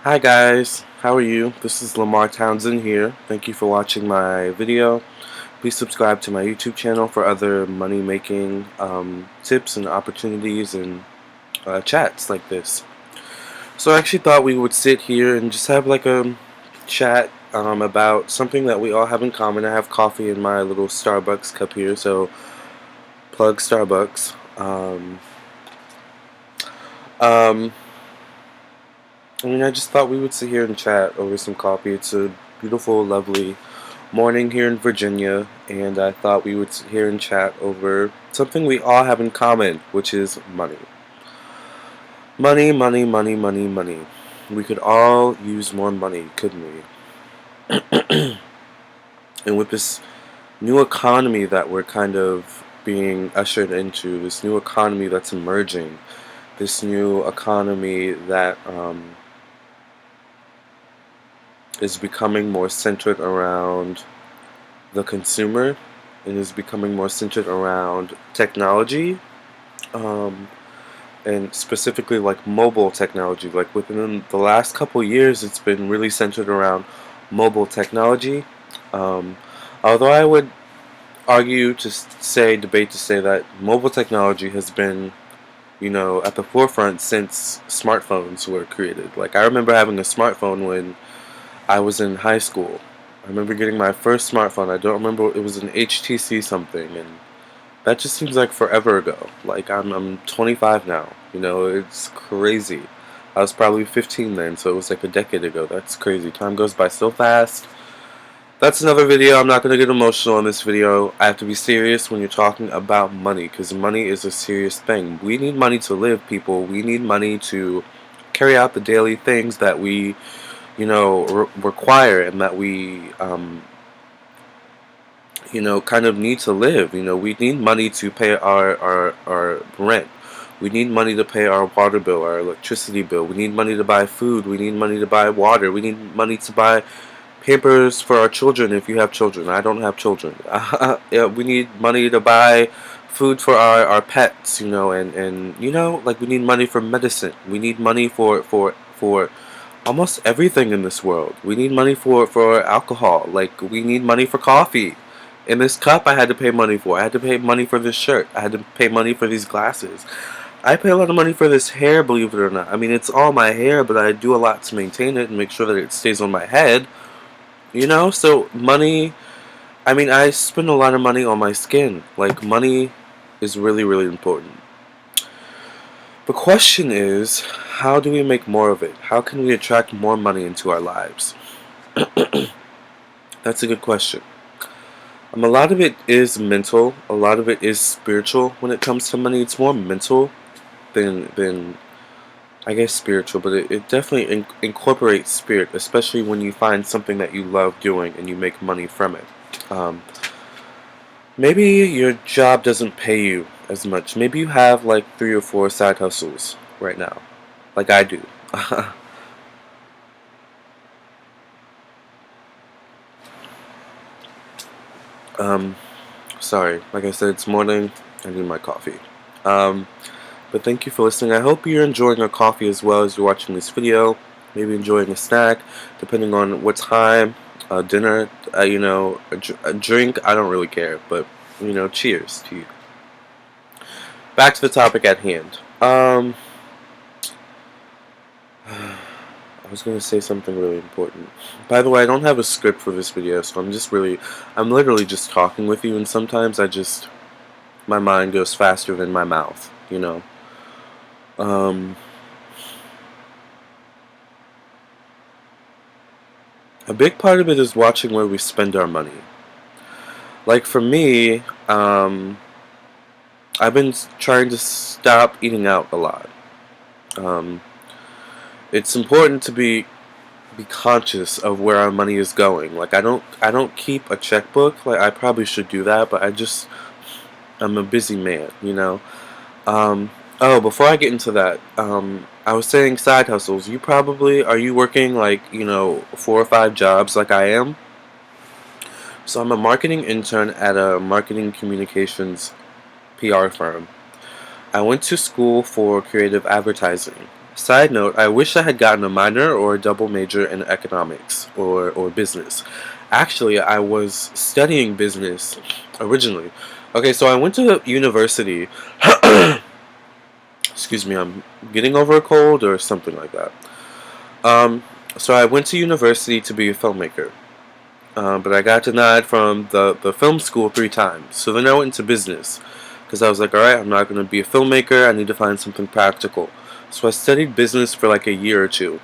Hi guys, how are you? This is Lamar Townsend here. Thank you for watching my video. Please subscribe to my YouTube channel for other money making tips and opportunities and chats like this. So I actually thought we would sit here and just have like a chat about something that we all have in common. I have coffee in my little Starbucks cup here, so plug Starbucks. Um, I just thought we would sit here and chat over some coffee. It's a beautiful, lovely morning here in Virginia, and I thought we would sit here and chat over something we all have in common, which is money. Money, money, money, money, money. We could all use more money, couldn't we? And with this new economy that we're kind of being ushered into, this new economy that's emerging, this new economy that is becoming more centered around the consumer and is becoming more centered around technology, um, and specifically like mobile technology. Like within the last couple years, it's been really centered around mobile technology. Um, Although I would argue to say, debate to say that mobile technology has been, at the forefront since smartphones were created. Like I remember having a smartphone when I was in high school. I remember getting my first smartphone. I don't remember, it was an HTC something, and that just seems like forever ago. Like I'm 25 now. It's crazy. I was probably 15 then, so it was like a decade ago. That's crazy. Time goes by so fast. That's another video. I'm not going to get emotional in this video. I have to be serious when you're talking about money, because money is a serious thing. We need money to live, people. We need money to carry out the daily things that we require and that we kind of need to live. We need money to pay our rent. We need money to pay our water bill, our electricity bill. We need money to buy food. We need money to buy water. We need money to buy pampers for our children if you have children. I don't have children. Yeah, we need money to buy food for our pets, and like we need money for medicine. We need money for almost everything in this world. We need money for alcohol. Like we need money for coffee. In this cup I had to pay money for. I had to pay money for this shirt. I had to pay money for these glasses. I pay a lot of money for this hair, believe it or not. I mean, it's all my hair, but I do a lot to maintain it and make sure that it stays on my head. So money, I mean, I spend a lot of money on my skin. Like, money is really, really important. The question is, how do we make more of it? How can we attract more money into our lives? That's a good question. A lot of it is mental. A lot of it is spiritual. When it comes to money, it's more mental than I guess spiritual, but it definitely incorporates spirit, especially when you find something that you love doing and you make money from it. Um, Maybe your job doesn't pay you as much. Maybe you have like 3 or 4 side hustles right now, like I do. um, Sorry. Like I said, it's morning. I need my coffee. Um, but thank you for listening. I hope you're enjoying your coffee as well as you're watching this video. Maybe enjoying a snack, depending on what time. Dinner, a drink. I don't really care, but cheers to you. Back to the topic at hand. I was gonna say something really important. By the way, I don't have a script for this video, so I'm literally just talking with you, and sometimes my mind goes faster than my mouth. Um, a big part of it is watching where we spend our money. Like for me, I've been trying to stop eating out a lot. Um, it's important to be conscious of where our money is going. Like I don't keep a checkbook. Like I probably should do that, but I'm a busy man. Um, oh, before I get into that, I was saying side hustles. Are you working like 4 or 5 jobs like I am? So I'm a marketing intern at a marketing communications PR firm. I went to school for creative advertising. Side note, I wish I had gotten a minor or a double major in economics or business. Actually, I was studying business originally. Okay, so I went to university. Excuse me, I'm getting over a cold or something like that. Um, so I went to university to be a filmmaker. But I got denied from the film school 3 times. So then I went into business because I was like, all right, I'm not going to be a filmmaker. I need to find something practical. So I studied business for like a year or two,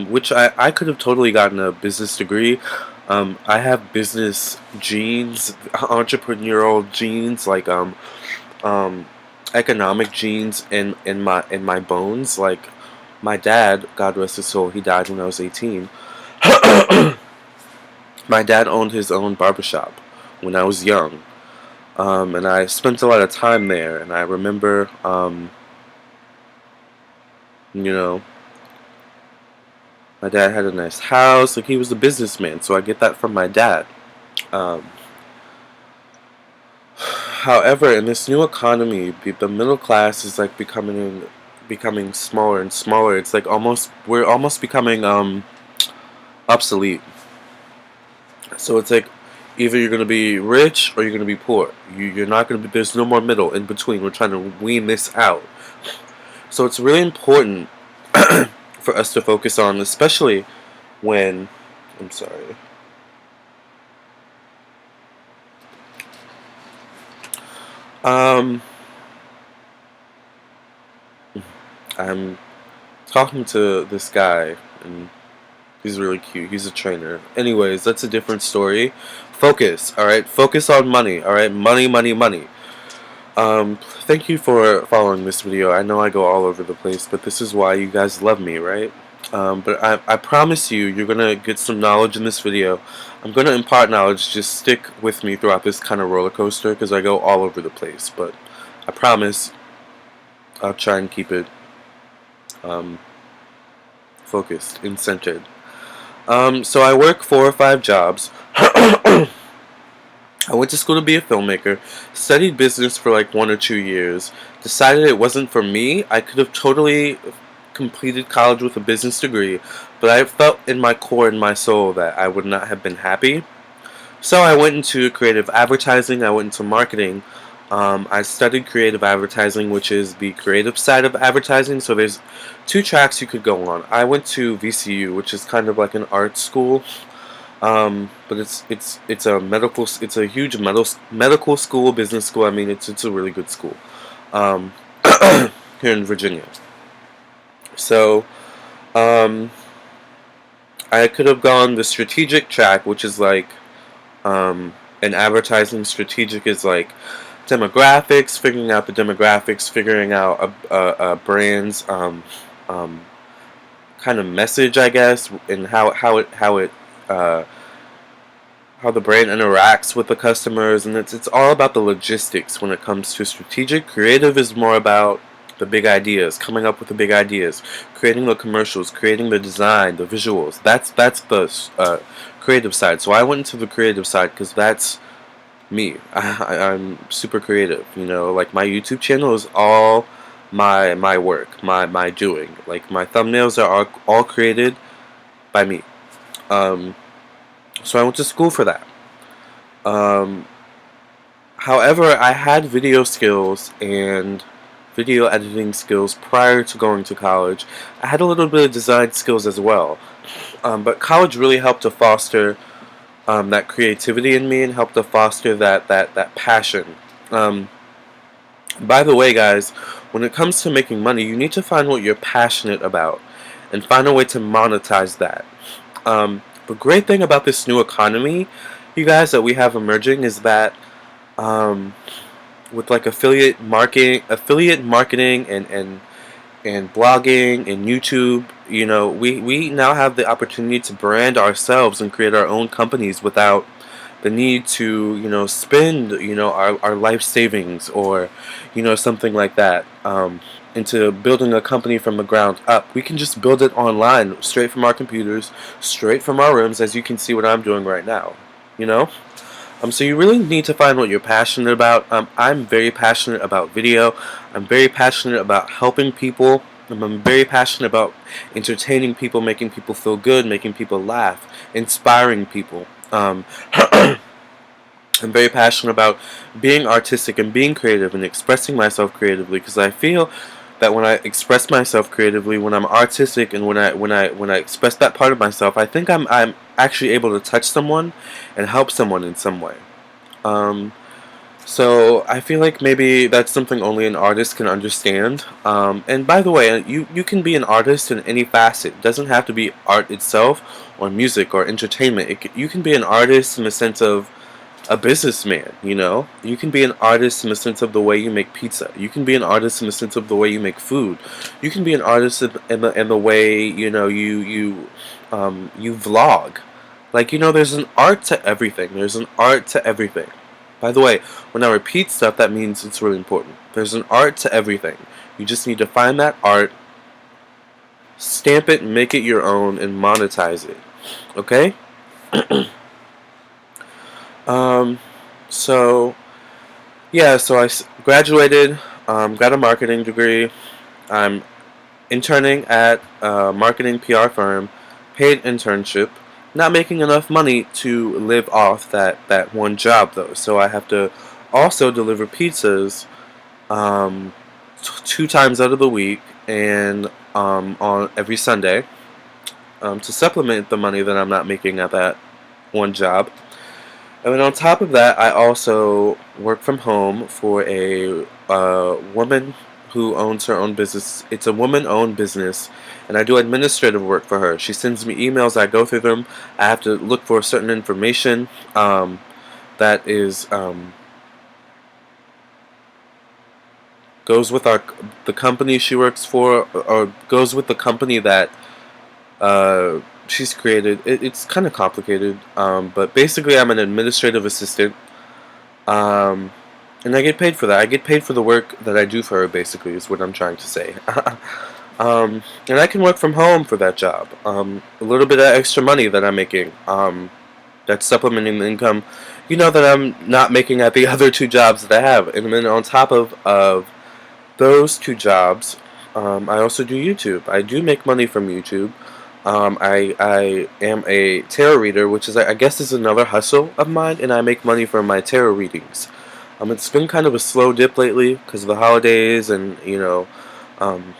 which I could have totally gotten a business degree. I have business genes, entrepreneurial genes, like um, economic genes in my bones. Like my dad, God rest his soul, he died when I was 18. My dad owned his own barbershop when I was young, and I spent a lot of time there. And I remember, you know, my dad had a nice house. Like he was a businessman, so I get that from my dad. Um, However, in this new economy, the middle class is like becoming smaller and smaller. It's like we're almost becoming obsolete. So it's like either you're gonna be rich or you're gonna be poor. You're not gonna be. There's no more middle in between. We're trying to wean this out. So it's really important for us to focus on, especially when I'm sorry. Um, I'm talking to this guy, and he's really cute. He's a trainer. Anyways, that's a different story. Focus, all right. Focus on money, all right. Money, money, money. Thank you for following this video. I know I go all over the place, but this is why you guys love me, right? But I promise you, you're gonna get some knowledge in this video. I'm gonna impart knowledge. Just stick with me throughout this kind of roller coaster because I go all over the place. But I promise I'll try and keep it um, focused and centered. So I work 4 or 5 jobs. I went to school to be a filmmaker, studied business for like 1 or 2 years, decided it wasn't for me. I could have totally completed college with a business degree, but I felt in my core and my soul that I would not have been happy. So I went into creative advertising, I went into marketing. I studied creative advertising, which is the creative side of advertising. So there's 2 tracks you could go on. I went to VCU, which is kind of like an art school. But it's a it's a huge medical school, business school. I mean, it's a really good school, um, here in Virginia. So, um, I could have gone the strategic track, which is like, an advertising strategic is like demographics, figuring out the demographics, figuring out a brand's um, kind of message, I guess, and uh, how the brand interacts with the customers, and it's all about the logistics when it comes to strategic. Creative is more about the big ideas, coming up with the big ideas, creating the commercials, creating the design, the visuals. That's the creative side. So I went into the creative side because that's me. I'm super creative. You know, like my YouTube channel is all my work, my doing. Like my thumbnails are all created by me. Um, so I went to school for that. Um, However, I had video skills and video editing skills prior to going to college. I had a little bit of design skills as well. But college really helped to foster that creativity in me and helped to foster that passion. Um, by the way, guys, when it comes to making money, you need to find what you're passionate about and find a way to monetize that. The great thing about this new economy, you guys, that we have emerging is that um, with like affiliate marketing and blogging and YouTube, you know, we now have the opportunity to brand ourselves and create our own companies without the need to, you know, spend, you know, our life savings or, you know, something like that into building a company from the ground up. We can just build it online, straight from our computers, straight from our rooms, as you can see what I'm doing right now, you know? So you really need to find what you're passionate about. I'm very passionate about video. I'm very passionate about helping people. I'm very passionate about entertaining people, making people feel good, making people laugh, inspiring people. I'm very passionate about being artistic and being creative and expressing myself creatively, because I feel that when I express myself creatively, when I'm artistic, and when I express that part of myself, I think I'm actually able to touch someone and help someone in some way. Um, so I feel like maybe that's something only an artist can understand. And by the way, you can be an artist in any facet. It doesn't have to be art itself, or music, or entertainment. You can be an artist in the sense of a businessman. You can be an artist in the sense of the way you make pizza. You can be an artist in the sense of the way you make food. You can be an artist in the way you vlog. Like, there's an art to everything. There's an art to everything. By the way, when I repeat stuff, that means it's really important. There's an art to everything. You just need to find that art, stamp it, make it your own, and monetize it. Okay? Um, so yeah, so I graduated, got a marketing degree. I'm interning at a marketing PR firm, paid internship. Not making enough money to live off that one job though, so I have to also deliver pizzas, um, 2 times out of the week, and on every Sunday, to supplement the money that I'm not making at that one job. And then on top of that, I also work from home for a woman who owns her own business. It's a woman-owned business, and I do administrative work for her. She sends me emails. I go through them. I have to look for certain information, that is goes with the company she works for, or goes with the company that she's created. It's kind of complicated, but basically, I'm an administrative assistant. Um, and I get paid for that. I get paid for the work that I do for her, basically, is what I'm trying to say. And I can work from home for that job. A little bit of extra money that I'm making, that's supplementing the income, that I'm not making at the other two jobs that I have. And then on top of those two jobs, I also do YouTube. I do make money from YouTube. I am a tarot reader, which is, I guess, is another hustle of mine, and I make money from my tarot readings. It's been kind of a slow dip lately because of the holidays and, um,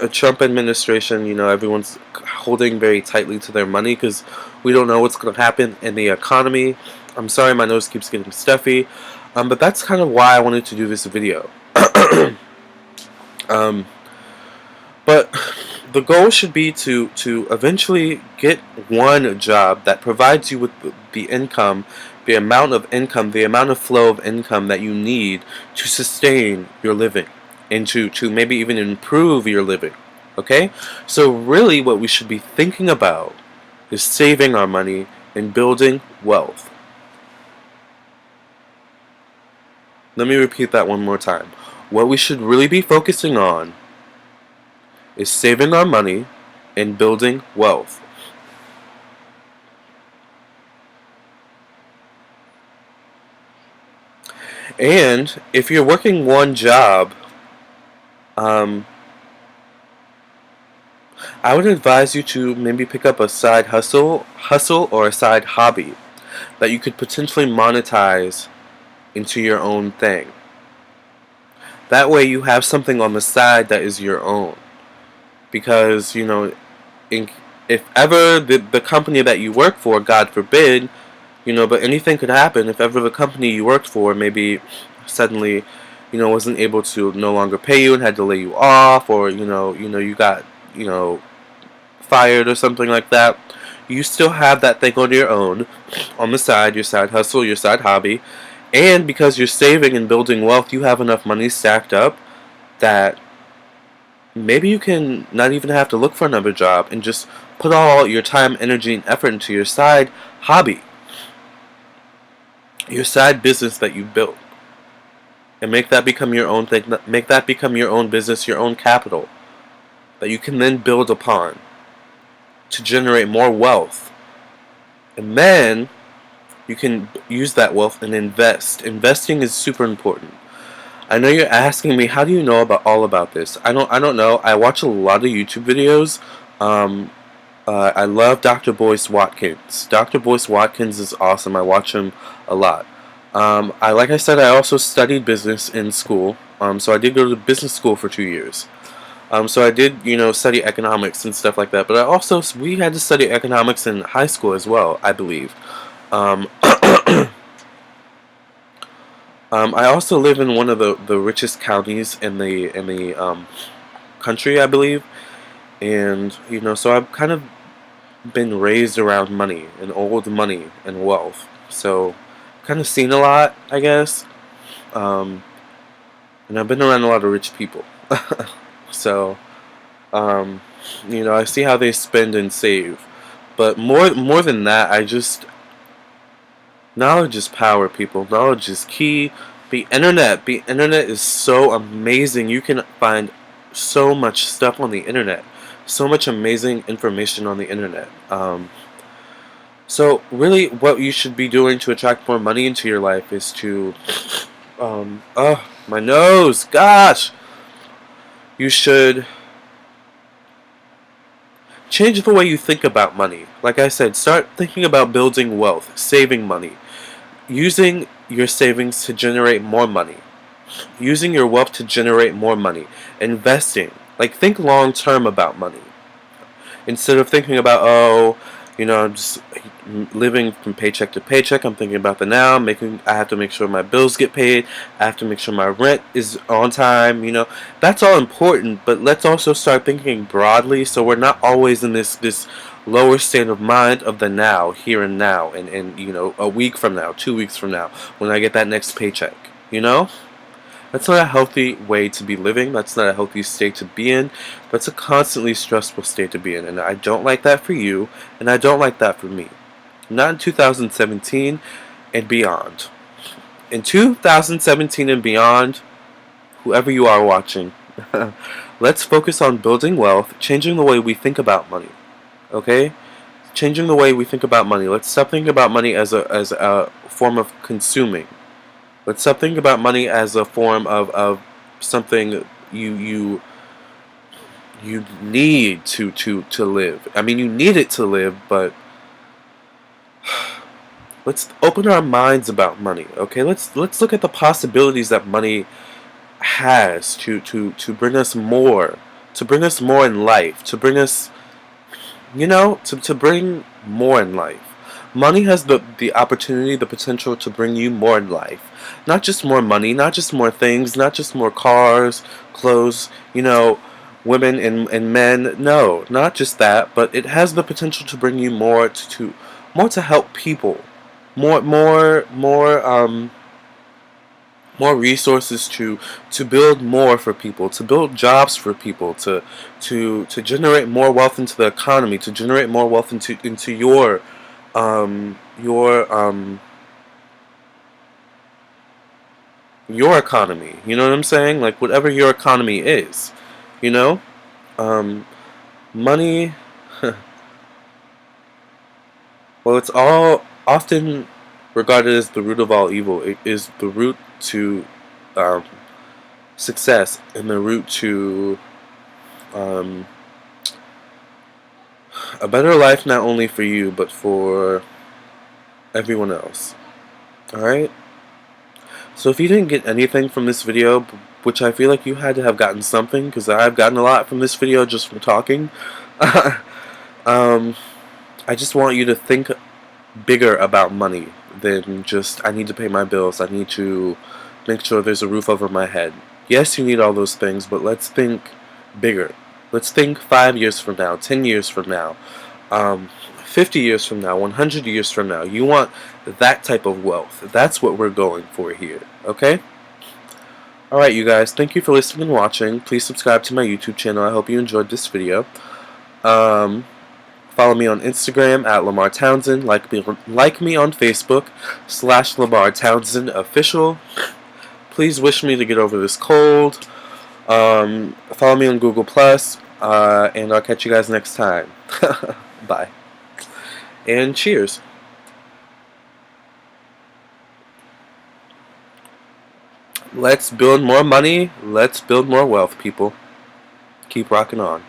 a Trump administration. Everyone's holding very tightly to their money because we don't know what's going to happen in the economy. I'm sorry, my nose keeps getting stuffy, but that's kind of why I wanted to do this video. um, But the goal should be to eventually get one job that provides you with the income, the amount of income, the amount of flow of income that you need to sustain your living, and to maybe even improve your living. Okay? So really what we should be thinking about is saving our money and building wealth. Let me repeat that one more time. What we should really be focusing on is saving our money and building wealth. And if you're working one job, um, I would advise you to maybe pick up a side hustle or a side hobby that you could potentially monetize into your own thing. That way you have something on the side that is your own. Because, in, if ever the company that you work for, God forbid, but anything could happen. If ever the company you worked for maybe suddenly, wasn't able to no longer pay you and had to lay you off, or you got, fired or something like that, you still have that thing on your own, on the side, your side hustle, your side hobby, and because you're saving and building wealth, you have enough money stacked up that maybe you can not even have to look for another job and just put all your time, energy, and effort into your side hobby, your side business that you built, and make that become your own thing. Make that become your own business, your own capital that you can then build upon to generate more wealth. And then you can use that wealth and invest. Investing is super important. I know you're asking me, how do you know about all about this? I don't know. I watch a lot of YouTube videos. Um, I love Dr. Boyce Watkins. Dr. Boyce Watkins is awesome. I watch him a lot. Like I said, I also studied business in school. So I did go to business school for 2 years. So I did, study economics and stuff like that. But we had to study economics in high school as well, I believe. Um, I also live in one of the richest counties in the country, I believe, and so I've kind of been raised around money and old money and wealth. So, kind of seen a lot, I guess, um, and I've been around a lot of rich people. So, um, I see how they spend and save, but more than that, knowledge is power, people. Knowledge is key. The internet is so amazing. You can find so much stuff on the internet. So much amazing information on the internet. So really what you should be doing to attract more money into your life is to oh, my nose. Gosh. You should change the way you think about money. Like I said, start thinking about building wealth, saving money, using your savings to generate more money, using your wealth to generate more money, investing. Like, think long term about money instead of thinking about, I'm just living from paycheck to paycheck. I'm thinking about the now. I have to make sure my bills get paid. I have to make sure my rent is on time. That's all important. But let's also start thinking broadly, so we're not always in this lower state of mind of the now, here and now, and a week from now, 2 weeks from now, when I get that next paycheck. That's not a healthy way to be living. That's not a healthy state to be in. That's a constantly stressful state to be in. And I don't like that for you, and I don't like that for me. Not in 2017 and beyond. In 2017 and beyond, whoever you are watching, let's focus on building wealth, changing the way we think about money. Okay? Changing the way we think about money. Let's stop thinking about money as a form of consuming. Let's stop thinking about money as a form of something you need to live. I mean, you need it to live, but let's open our minds about money. Okay, let's look at the possibilities that money has to bring us more, to bring us more in life, to bring us, to bring more in life. Money has the opportunity, the potential to bring you more in life. Not just more money, not just more things, not just more cars, clothes, women and men. No, not just that, but it has the potential to bring you more more to help people. More resources to build more for people, to build jobs for people, to generate more wealth into the economy, to generate more wealth into your economy. You know what I'm saying? Like, whatever your economy is, you know, um, money. Well, it's all often regarded as the root of all evil. It is the root to um, success and the root to um, a better life, not only for you but for everyone else. Alright? So if you didn't get anything from this video, which I feel like you had to have gotten something, because I've gotten a lot from this video just from talking, um, I just want you to think bigger about money than just, I need to pay my bills, I need to make sure there's a roof over my head. Yes, you need all those things, but let's think bigger. Let's think 5 years from now, 10 years from now, 50 years from now, 100 years from now. You want that type of wealth. That's what we're going for here, okay? Alright, you guys, thank you for listening and watching. Please subscribe to my YouTube channel. I hope you enjoyed this video. Follow me on Instagram at Lamar Townsend. Like me on Facebook /Lamar Townsend Official. Please wish me to get over this cold. Follow me on Google Plus, and I'll catch you guys next time. Bye. And cheers. Let's build more money. Let's build more wealth, people. Keep rocking on.